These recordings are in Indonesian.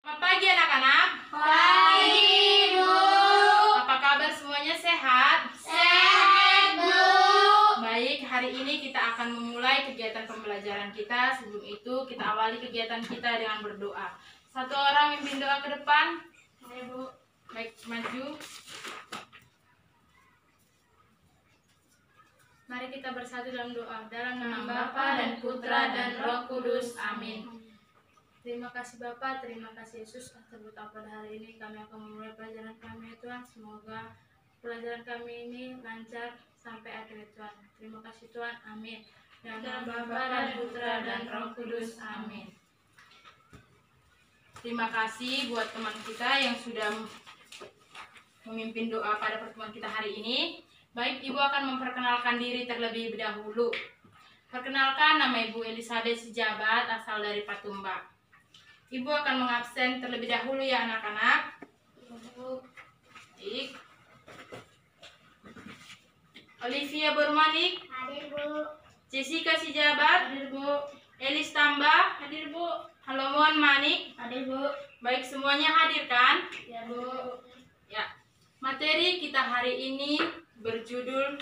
Selamat pagi anak-anak. Pagi, Bu. Apa kabar semuanya, sehat? Sehat, Bu. Baik, hari ini kita akan memulai kegiatan pembelajaran kita. Sebelum itu kita awali kegiatan kita dengan berdoa. Satu orang mimpin doa ke depan. Ayo, Bu. Baik, maju. Mari kita bersatu dalam doa. Dalam nama Bapa dan Putra dan Roh Kudus. Amin. Terima kasih Bapa, terima kasih Yesus atas berkat pada hari ini. Kami akan memulai pelajaran kami ya Tuhan. Semoga pelajaran kami ini lancar sampai akhir ya Tuhan. Terima kasih Tuhan, amin. Dalam nama Bapa dan Putra dan Roh Kudus, amin. Terima kasih buat teman kita yang sudah memimpin doa pada pertemuan kita hari ini. Baik, Ibu akan memperkenalkan diri terlebih dahulu. Perkenalkan, nama Ibu Elizabeth Sejabat, asal dari Patumba. Ibu akan mengabsen terlebih dahulu ya anak-anak. Baik. Olivia Bormanik. Hadir, Bu. Jessica Sijabat. Hadir, Bu. Elis Tamba. Hadir, Bu. Halomuan Manik. Hadir, Bu. Baik, semuanya hadir kan? Ya, Bu. Ya. Materi kita hari ini berjudul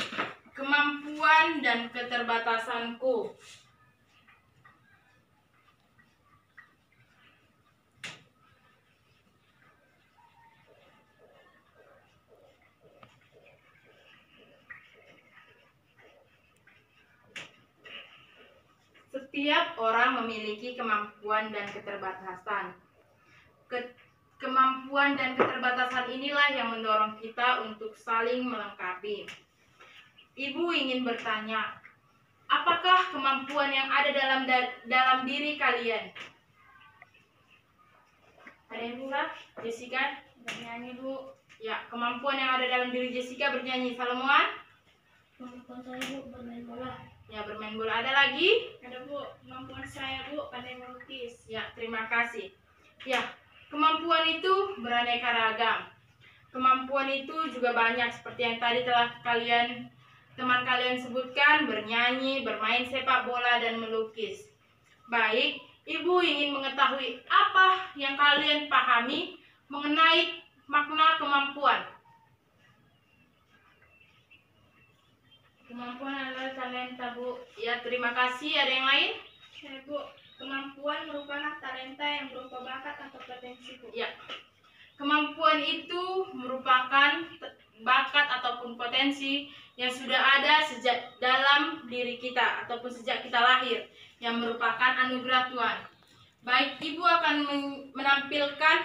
Kemampuan dan Keterbatasanku. Setiap orang memiliki kemampuan dan keterbatasan. Kemampuan dan keterbatasan inilah yang mendorong kita untuk saling melengkapi. Ibu ingin bertanya, apakah kemampuan yang ada dalam diri kalian? Ada yang buka? Jessica? Bernyanyi, Bu. Ya, kemampuan yang ada dalam diri Jessica bernyanyi. Salomuan? Kemampuan saya, Bu, bermain bola. Ya, bermain bola. Ada lagi? Ada, Bu. Kemampuan saya, Bu, pandai melukis. Ya, terima kasih. Ya, kemampuan itu beraneka ragam. Kemampuan itu juga banyak seperti yang tadi telah teman kalian sebutkan, bernyanyi, bermain sepak bola, dan melukis. Baik, Ibu ingin mengetahui apa yang kalian pahami mengenai makna kemampuan. Kemampuan adalah talenta, Bu. Ya, terima kasih. Ada yang lain? Ya, Bu. Kemampuan merupakan talenta yang berupa bakat atau potensi, Bu. Ya. Kemampuan itu merupakan bakat ataupun potensi yang sudah ada sejak dalam diri kita ataupun sejak kita lahir, yang merupakan anugerah Tuhan. Baik, Ibu akan menampilkan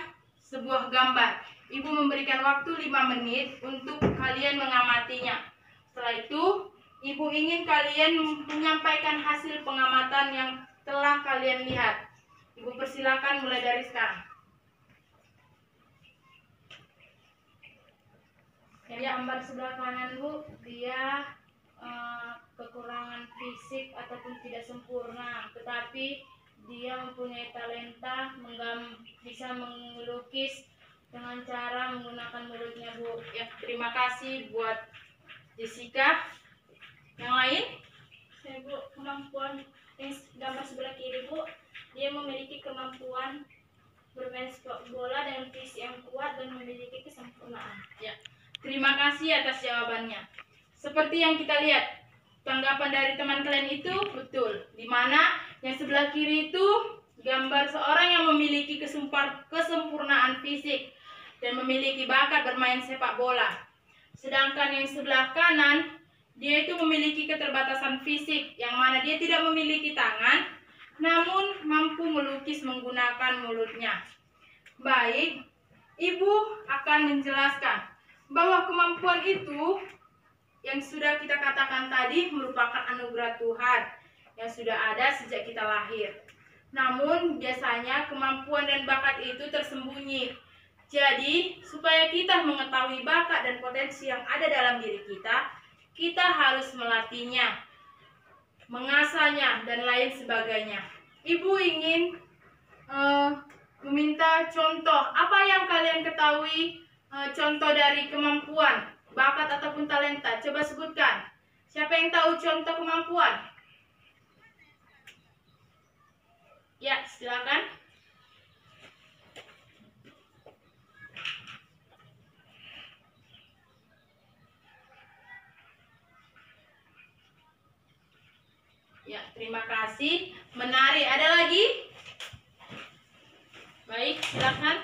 sebuah gambar. Ibu memberikan waktu 5 menit untuk kalian mengamatinya. Setelah itu, Ibu ingin kalian menyampaikan hasil pengamatan yang telah kalian lihat. Ibu persilakan mulai dari sekarang. Yang gambar sebelah kanan, Bu, dia kekurangan fisik ataupun tidak sempurna, tetapi dia mempunyai talenta bisa melukis dengan cara menggunakan mulutnya, Bu. Ya, terima kasih buat Jessica. Yang lain? Saya, Bu, kemampuan yang gambar sebelah kiri, Bu, dia memiliki kemampuan bermain sepak bola dengan fisik yang kuat dan memiliki kesempurnaan. Ya, terima kasih atas jawabannya. Seperti yang kita lihat, tanggapan dari teman kalian itu betul. Di mana yang sebelah kiri itu gambar seorang yang memiliki kesempurnaan fisik dan memiliki bakat bermain sepak bola. Sedangkan yang sebelah kanan, dia itu memiliki keterbatasan fisik, yang mana dia tidak memiliki tangan, namun mampu melukis menggunakan mulutnya. Baik, Ibu akan menjelaskan bahwa kemampuan itu yang sudah kita katakan tadi merupakan anugerah Tuhan yang sudah ada sejak kita lahir. Namun biasanya kemampuan dan bakat itu tersembunyi. Jadi, supaya kita mengetahui bakat dan potensi yang ada dalam diri kita harus melatihnya, mengasahnya, dan lain sebagainya. Ibu ingin meminta contoh. Apa yang kalian ketahui contoh dari kemampuan, bakat ataupun talenta? Coba sebutkan. Siapa yang tahu contoh kemampuan? Ya, silakan. Ya, terima kasih. Menari. Ada lagi? Baik, silakan.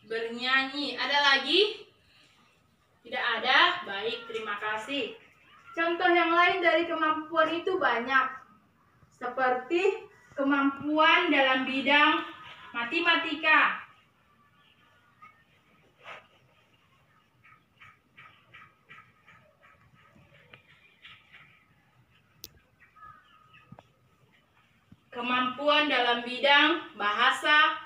Bernyanyi. Ada lagi? Tidak ada? Baik, terima kasih. Contoh yang lain dari kemampuan itu banyak. Seperti kemampuan dalam bidang matematika. Kemampuan dalam bidang bahasa,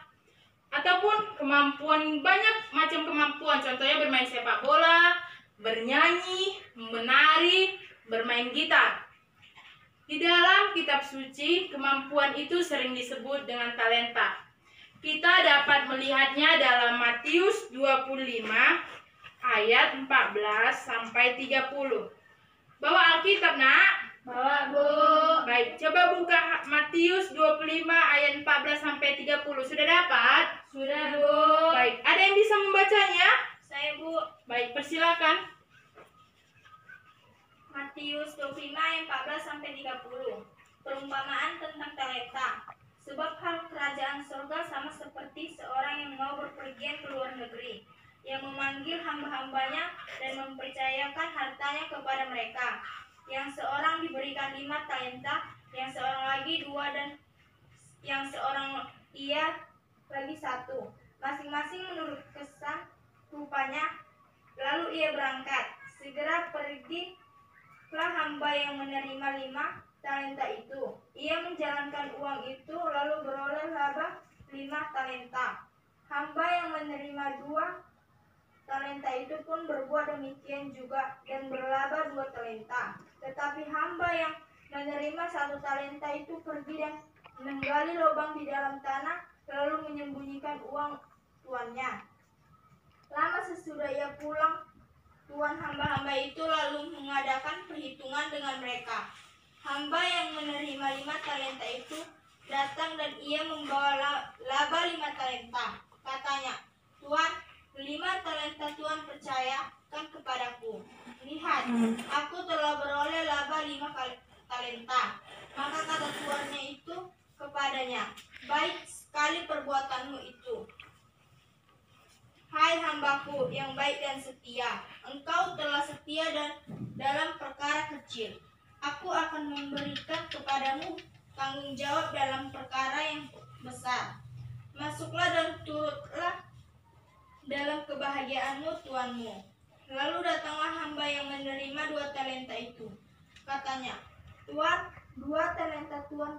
ataupun kemampuan, banyak macam kemampuan. Contohnya bermain sepak bola, bernyanyi, menari, bermain gitar. Di dalam kitab suci, kemampuan itu sering disebut dengan talenta. Kita dapat melihatnya dalam Matius 25 ayat 14 sampai 30. Bawa Alkitab, Nak? Bawa, Bu. Baik, coba buka Matius 25 ayat 14 sampai 30. Sudah dapat? Sudah, Bu. Baik, ada yang bisa membacanya? Saya, Bu. Baik, persilakan. Matius 25 ayat 14 sampai 30. Perumpamaan tentang talenta. Sebab hal kerajaan surga sama seperti seorang yang mau berpergian ke luar negeri, yang memanggil hamba-hambanya dan mempercayakan hartanya kepada mereka. Yang seorang diberikan 5 talenta, yang seorang lagi 2, dan yang seorang ia lagi 1, masing-masing menurut kesan rupanya. Lalu ia berangkat. Segera pergilah hamba yang menerima 5 talenta itu. Ia menjalankan uang itu, lalu beroleh laba 5 talenta. Hamba yang menerima 2 talenta itu pun berbuat demikian juga dan berlaba 2 talenta. Tetapi hamba yang menerima 1 talenta itu pergi dan menggali lubang di dalam tanah, lalu menyembunyikan uang tuannya. Lama sesudah ia pulang, tuan hamba-hamba itu lalu mengadakan perhitungan dengan mereka. Hamba yang menerima 5 talenta itu datang dan ia membawa laba 5 talenta. Katanya, "Tuan, 5 talenta Tuhan percayakan kepadaku. Lihat, aku telah beroleh laba 5 talenta." Maka kata tuannya itu kepadanya, "Baik sekali perbuatanmu itu, hai hambaku yang baik dan setia. Engkau telah setia dan dalam perkara kecil. Aku akan memberikan kepadamu tanggung jawab dalam perkara yang besar. Masuklah dan turutlah dalam kebahagiaanmu tuanmu." Lalu datanglah hamba yang menerima 2 talenta itu. Katanya, "Tuan, 2 talenta Tuan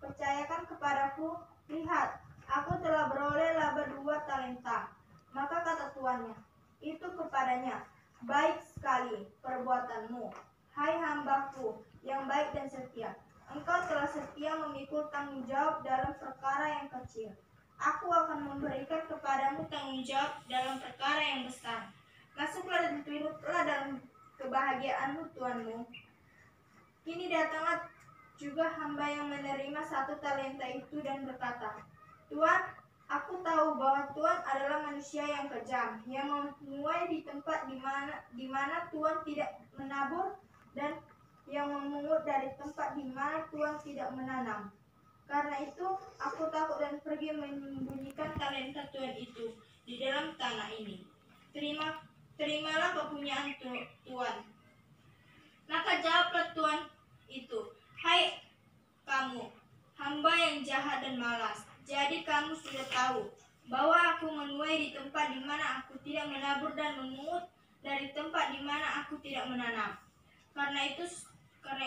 percayakan kepadaku. Lihat, aku telah beroleh laba 2 talenta." Maka kata tuannya itu kepadanya, "Baik sekali perbuatanmu, hai hambaku yang baik dan setia. Engkau telah setia memikul tanggung jawab dalam perkara yang kecil. Aku akan memberikan kepadamu tanggung jawab dalam perkara yang besar. Masuklah dan turutlah dalam kebahagiaanmu tuanmu." Kini datanglah juga hamba yang menerima 1 talenta itu dan berkata, "Tuan, aku tahu bahwa Tuan adalah manusia yang kejam, yang menuai di tempat di mana Tuan tidak menabur, dan yang memungut dari tempat di mana Tuan tidak menanam. Karena itu, aku takut dan pergi menyembunyikan talenta Tuan itu di dalam tanah ini. Terimalah kepunyaan Tuan." Maka jawablah Tuan itu, "Hai kamu, hamba yang jahat dan malas. Jadi kamu sudah tahu bahwa aku menuai di tempat di mana aku tidak menabur dan memungut dari tempat di mana aku tidak menanam. Karena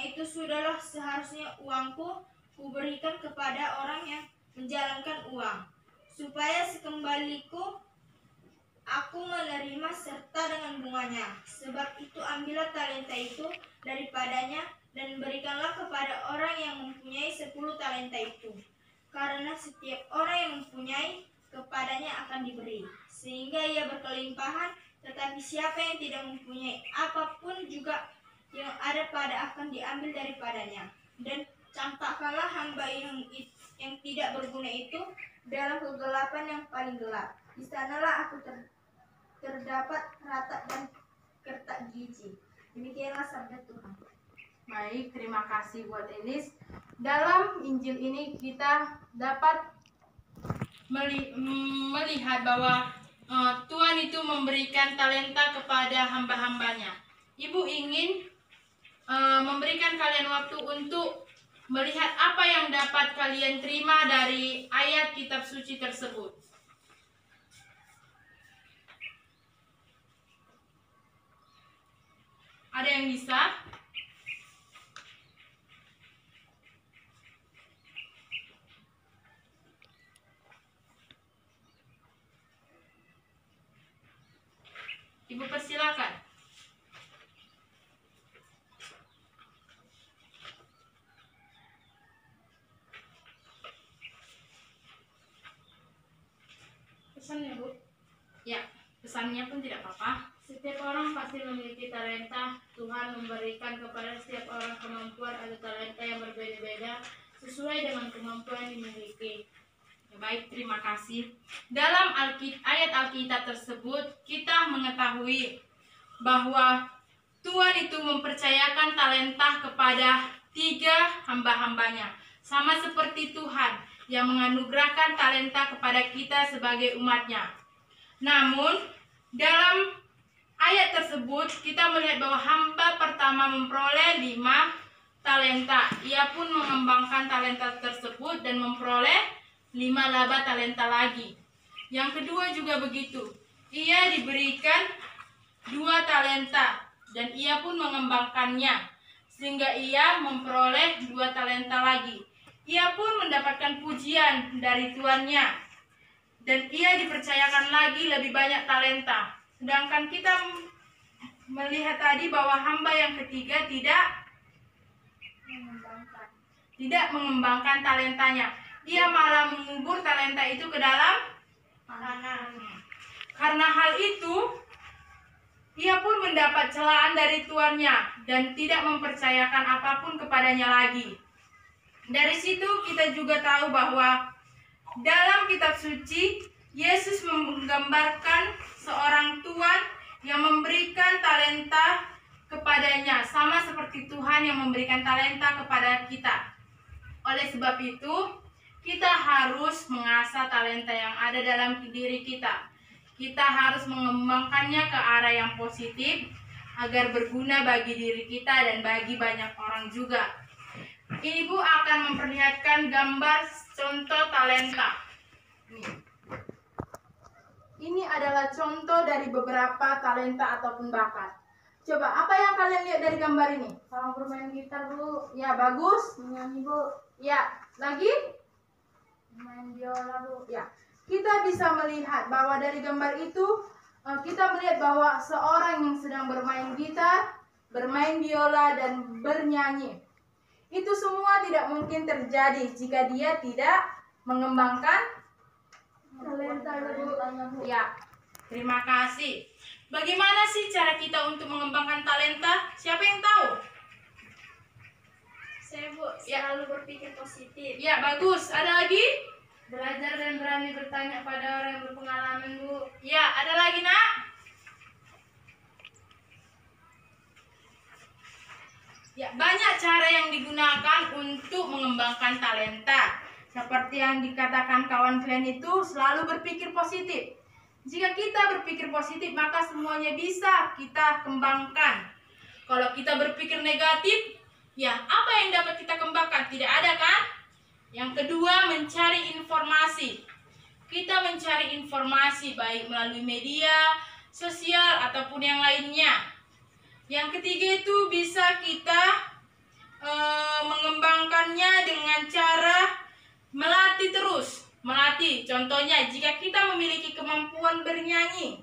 itu sudahlah seharusnya uangku kuberikan kepada orang yang menjalankan uang, supaya sekembaliku aku menerima serta dengan bunganya. Sebab itu ambillah talenta itu daripadanya dan berikanlah kepada orang yang mempunyai 10 talenta itu. Karena setiap orang yang mempunyai, kepadanya akan diberi, sehingga ia berkelimpahan. Tetapi siapa yang tidak mempunyai apapun, juga yang ada pada akan diambil daripadanya. Dan campakkanlah hamba yang yang tidak berguna itu dalam kegelapan yang paling gelap. Di sanalah aku terdapat ratap dan kertak gigi. Demikianlah sabda Tuhan. Baik, terima kasih buat Elis. Dalam Injil ini kita dapat melihat bahwa Tuhan itu memberikan talenta kepada hamba-hambanya. Ibu ingin memberikan kalian waktu untuk melihat apa yang dapat kalian terima dari ayat kitab suci tersebut. Ada yang bisa? Ibu persilakan. Pesannya, Bu? Ya, pesannya pun tidak apa-apa. Setiap orang pasti memiliki talenta. Tuhan memberikan kepada setiap orang kemampuan atau talenta yang berbeda-beda sesuai dengan kemampuan yang dimiliki. Baik, terima kasih. Dalam ayat Alkitab tersebut, kita mengetahui bahwa Tuhan itu mempercayakan talenta kepada 3 hamba-hambanya. Sama seperti Tuhan yang menganugerahkan talenta kepada kita sebagai umatnya. Namun, dalam ayat tersebut, kita melihat bahwa hamba pertama memperoleh 5 talenta. Ia pun mengembangkan talenta tersebut dan memperoleh 5 laba talenta lagi. Yang kedua juga begitu. Ia diberikan 2 talenta dan ia pun mengembangkannya sehingga ia memperoleh 2 talenta lagi. Ia pun mendapatkan pujian dari tuannya dan ia dipercayakan lagi lebih banyak talenta. Sedangkan kita melihat tadi bahwa hamba yang ketiga tidak mengembangkan talentanya. Ia malah mengubur talenta itu ke dalam tanah. Karena hal itu, ia pun mendapat celaan dari tuannya dan tidak mempercayakan apapun kepadanya lagi. Dari situ kita juga tahu bahwa dalam kitab suci, Yesus menggambarkan seorang tuan yang memberikan talenta kepadanya, sama seperti Tuhan yang memberikan talenta kepada kita. Oleh sebab itu, kita harus mengasah talenta yang ada dalam diri kita. Kita harus mengembangkannya ke arah yang positif agar berguna bagi diri kita dan bagi banyak orang juga. Ibu akan memperlihatkan gambar contoh talenta. Ini adalah contoh dari beberapa talenta ataupun bakat. Coba, apa yang kalian lihat dari gambar ini? Orang bermain gitar, Bu. Ya, bagus. Menyanyi, Bu. Ya, lagi? Main biola, Bu. Ya, kita bisa melihat bahwa dari gambar itu kita melihat bahwa seorang yang sedang bermain gitar, bermain biola dan bernyanyi. Itu semua tidak mungkin terjadi jika dia tidak mengembangkan Talenta, Bu. Ya, terima kasih. Bagaimana sih cara kita untuk mengembangkan talenta? Siapa yang tahu? Saya, Bu, selalu berpikir positif. Ya, bagus. Ada lagi? Belajar dan berani bertanya pada orang yang berpengalaman, Bu. Ya, ada lagi, Nak? Ya, banyak cara yang digunakan untuk mengembangkan talenta. Seperti yang dikatakan kawan kalian itu, selalu berpikir positif. Jika kita berpikir positif, maka semuanya bisa kita kembangkan. Kalau kita berpikir negatif, ya apa yang dapat kita kembangkan? Tidak ada, kan? Yang kedua, mencari informasi. Kita mencari informasi baik melalui media sosial ataupun yang lainnya. Yang ketiga itu bisa kita mengembangkannya dengan cara melatih terus. Melatih, contohnya jika kita memiliki kemampuan bernyanyi,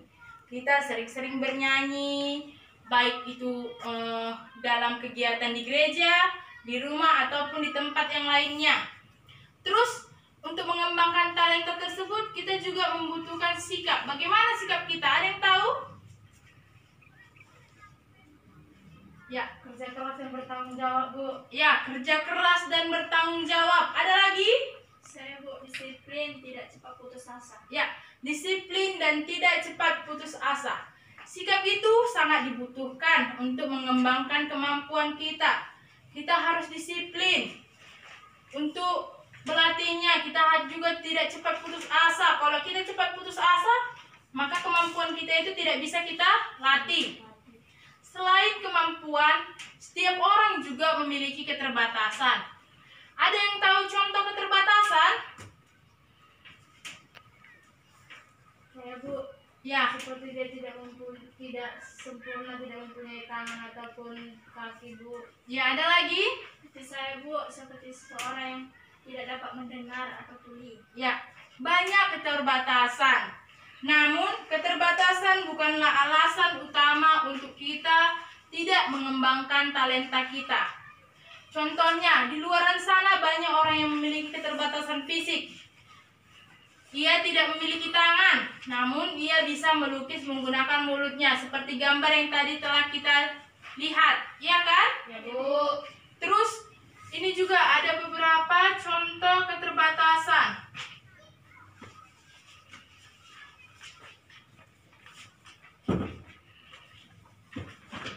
kita sering-sering bernyanyi, baik itu dalam kegiatan di gereja, di rumah ataupun di tempat yang lainnya. Terus untuk mengembangkan talenta tersebut kita juga membutuhkan sikap. Bagaimana sikap kita? Ada yang tahu? Ya, Kerja keras dan bertanggung jawab, Bu. ya, kerja keras dan bertanggung jawab. Ada lagi? asa. Ya, disiplin dan tidak cepat putus asa. Sikap itu sangat dibutuhkan untuk mengembangkan kemampuan kita. Kita harus disiplin. Untuk berlatihnya, kita juga tidak cepat putus asa. Kalau kita cepat putus asa, maka kemampuan kita itu tidak bisa kita latih. Selain kemampuan, setiap orang juga memiliki keterbatasan. Ada yang tahu contoh keterbatasan? Saya Bu, Ya, seperti dia tidak sempurna, tidak mempunyai tangan ataupun kaki Bu. ya ada lagi? Seperti saya Bu, seperti seseorang yang tidak dapat mendengar atau tuli. Ya, banyak keterbatasan. Namun, keterbatasan bukanlah alasan utama untuk kita tidak mengembangkan talenta kita. Contohnya, di luar sana banyak orang yang memiliki keterbatasan fisik. Ia tidak memiliki tangan, namun ia bisa melukis menggunakan mulutnya, seperti gambar yang tadi telah kita lihat. Iya kan? Ya Bu. Terus, ini juga ada beberapa contoh keterbatasan.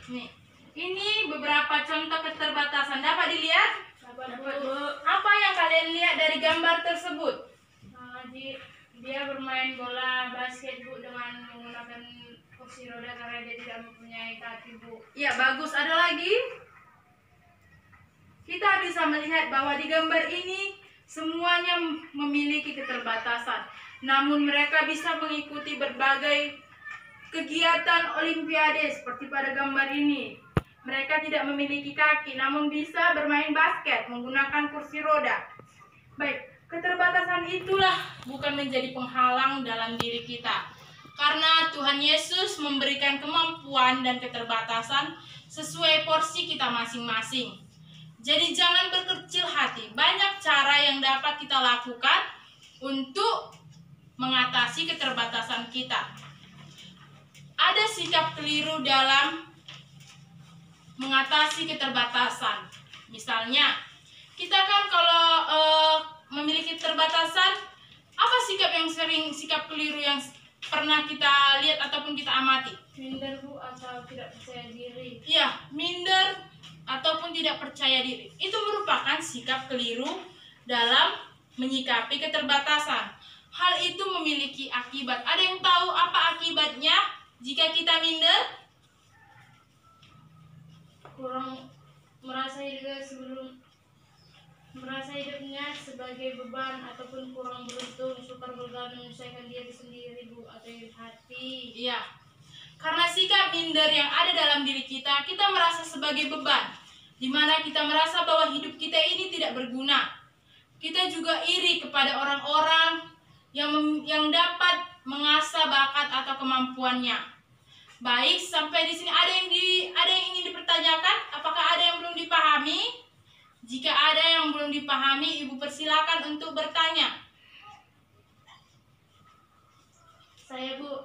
Nih, ini beberapa contoh keterbatasan. Dapat dilihat? Dapat Bu. Apa yang kalian lihat dari gambar tersebut? Dia bermain bola basket Bu dengan menggunakan kursi roda karena dia tidak mempunyai kaki Bu. Ya, bagus. Ada lagi? Kita bisa melihat bahwa di gambar ini semuanya memiliki keterbatasan. Namun mereka bisa mengikuti berbagai kegiatan olimpiade seperti pada gambar ini. Mereka tidak memiliki kaki namun bisa bermain basket menggunakan kursi roda. Baik, keterbatasan itulah bukan menjadi penghalang dalam diri kita. Karena Tuhan Yesus memberikan kemampuan dan keterbatasan sesuai porsi kita masing-masing. Jadi jangan berkecil hati. Banyak cara yang dapat kita lakukan untuk mengatasi keterbatasan kita. Ada sikap keliru dalam mengatasi keterbatasan. Misalnya, kita kan kalau memiliki keterbatasan, apa sikap keliru yang pernah kita lihat ataupun kita amati? Minder Bu atau tidak percaya diri. Iya, minder ataupun tidak percaya diri. Itu merupakan sikap keliru dalam menyikapi keterbatasan. Hal itu memiliki akibat. Ada yang tahu apa akibatnya jika kita minder? Kurang merasa hidupnya sebagai beban ataupun kurang beruntung, sukar bergaul menyelesaikan diri sendiri Bu, atau iri hati. Iya. Karena sikap minder yang ada dalam diri kita, kita merasa sebagai beban, di mana kita merasa bahwa hidup kita ini tidak berguna. Kita juga iri kepada orang-orang yang dapat mengasah bakat atau kemampuannya. Baik, sampai di sini ada yang ingin dipertanyakan? Apakah ada yang belum dipahami? Jika ada yang belum dipahami, Ibu persilakan untuk bertanya. Saya Bu.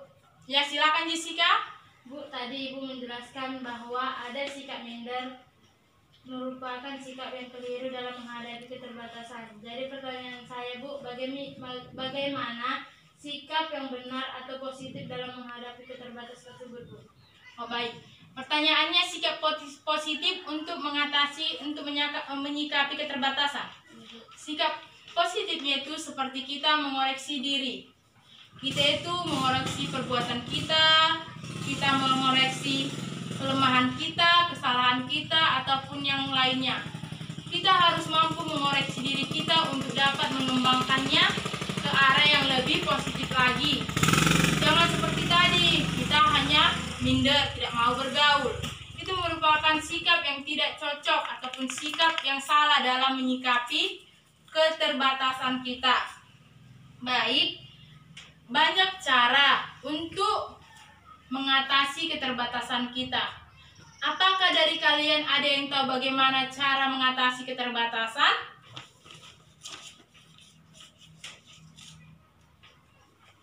Ya, silakan Jessica. Bu, tadi Ibu menjelaskan bahwa ada sikap minder merupakan sikap yang keliru dalam menghadapi keterbatasan. Jadi pertanyaan saya Bu, bagaimana sikap yang benar atau positif dalam menghadapi keterbatasan tersebut Bu? Oh baik, pertanyaannya sikap positif untuk menyikapi keterbatasan. Sikap positifnya itu seperti kita mengoreksi diri. Kita itu mengoreksi perbuatan kita mengoreksi kelemahan kita, kesalahan kita, ataupun yang lainnya. Kita harus mampu mengoreksi diri kita untuk dapat mengembangkannya ke arah yang lebih positif lagi. Jangan seperti tadi, kita hanya minder, tidak mau bergaul. Itu merupakan sikap yang tidak cocok ataupun sikap yang salah dalam menyikapi keterbatasan kita. Baik, banyak cara untuk mengatasi keterbatasan kita. Apakah dari kalian ada yang tahu bagaimana cara mengatasi keterbatasan?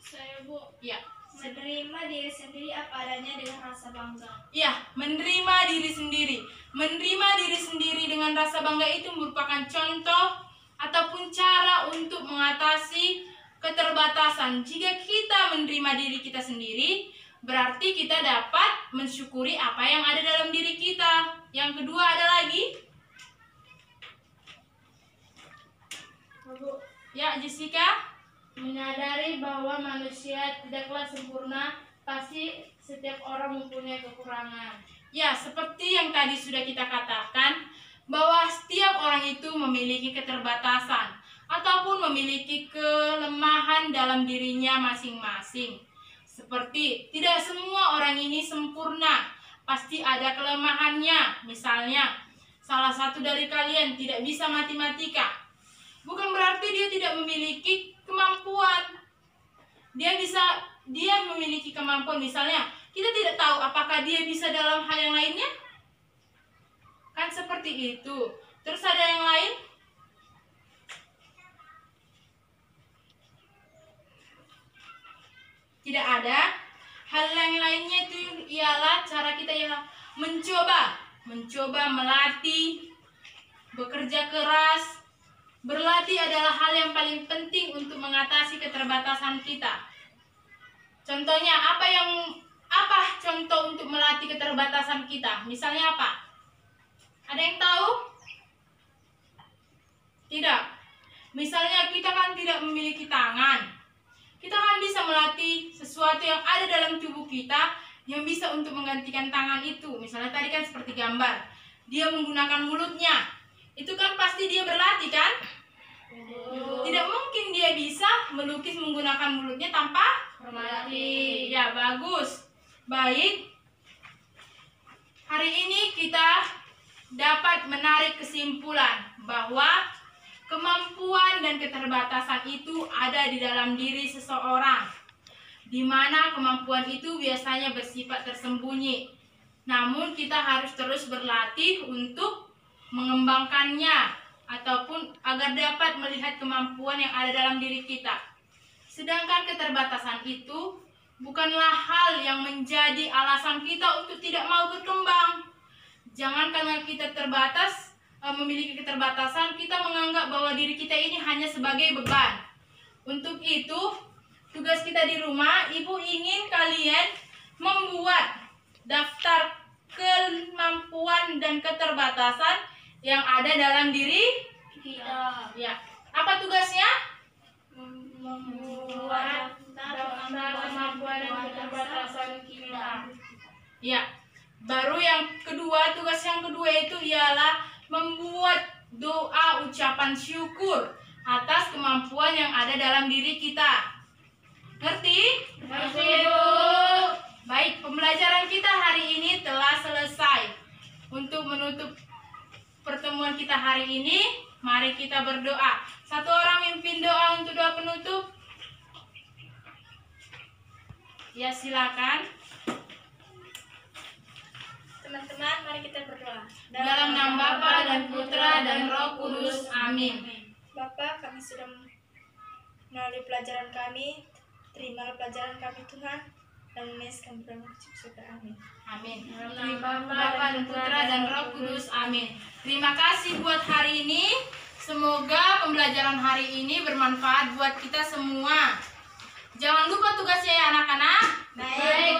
Saya Bu. Ya. Menerima diri sendiri apa adanya dengan rasa bangga. Ya, menerima diri sendiri. Menerima diri sendiri dengan rasa bangga itu merupakan contoh ataupun cara untuk mengatasi keterbatasan. Jika kita menerima diri kita sendiri, berarti kita dapat mensyukuri apa yang ada dalam diri kita. Yang kedua ada lagi? Ya, Jessica? Menyadari bahwa manusia tidaklah sempurna, pasti setiap orang mempunyai kekurangan. Ya, seperti yang tadi sudah kita katakan, bahwa setiap orang itu memiliki keterbatasan ataupun memiliki kelemahan dalam dirinya masing-masing. Seperti tidak semua orang ini sempurna, pasti ada kelemahannya. Misalnya, salah satu dari kalian tidak bisa matematika. Bukan berarti dia tidak memiliki kemampuan. Dia memiliki kemampuan. Misalnya, kita tidak tahu apakah dia bisa dalam hal yang lainnya. Kan seperti itu. Terus ada yang lain? Tidak ada. Hal yang lainnya itu ialah cara kita yang mencoba melatih, bekerja keras. Berlatih adalah hal yang paling penting untuk mengatasi keterbatasan kita. Contohnya apa contoh untuk melatih keterbatasan kita? Misalnya apa? Ada yang tahu? Tidak. Misalnya kita kan tidak memiliki tangan. Kita kan bisa melatih sesuatu yang ada dalam tubuh kita yang bisa untuk menggantikan tangan itu. Misalnya tadi kan seperti gambar. Dia menggunakan mulutnya. Itu kan pasti dia berlatih kan? Tidak mungkin dia bisa melukis menggunakan mulutnya tanpa Berlatih. Ya, bagus. Baik. Hari ini kita dapat menarik kesimpulan bahwa kemampuan dan keterbatasan itu ada di dalam diri seseorang, di mana kemampuan itu biasanya bersifat tersembunyi. Namun kita harus terus berlatih untuk mengembangkannya ataupun agar dapat melihat kemampuan yang ada dalam diri kita. Sedangkan keterbatasan itu bukanlah hal yang menjadi alasan kita untuk tidak mau berkembang. Jangan karena kita memiliki keterbatasan, kita menganggap bahwa diri kita ini hanya sebagai beban. Untuk itu, tugas kita di rumah, Ibu ingin kalian membuat daftar kemampuan dan keterbatasan yang ada dalam diri Kita ya. Apa tugasnya? membuat Daftar kemampuan dan keterbatasan kita. Ya. Baru yang kedua, tugas yang kedua itu ialah membuat doa ucapan syukur atas kemampuan yang ada dalam diri kita. Ngerti? Ngerti, Bu. Baik, pembelajaran kita hari ini telah selesai. Untuk menutup pertemuan kita hari ini, mari kita berdoa. Satu orang mimpin doa untuk doa penutup. Ya, silakan. teman-teman, mari kita berdoa. Dalam nama Bapa dan Putra dan Roh Kudus. Amin. Bapa, kami sudah melalui pelajaran kami. Terimalah pelajaran kami Tuhan. Dan Yesus kami bersyukur surga. Amin. Amin. Dalam Terima nama Bapa dan Putra dan Roh Kudus. Amin. Terima kasih buat hari ini. Semoga pembelajaran hari ini bermanfaat buat kita semua. Jangan lupa tugasnya ya anak-anak. Baik.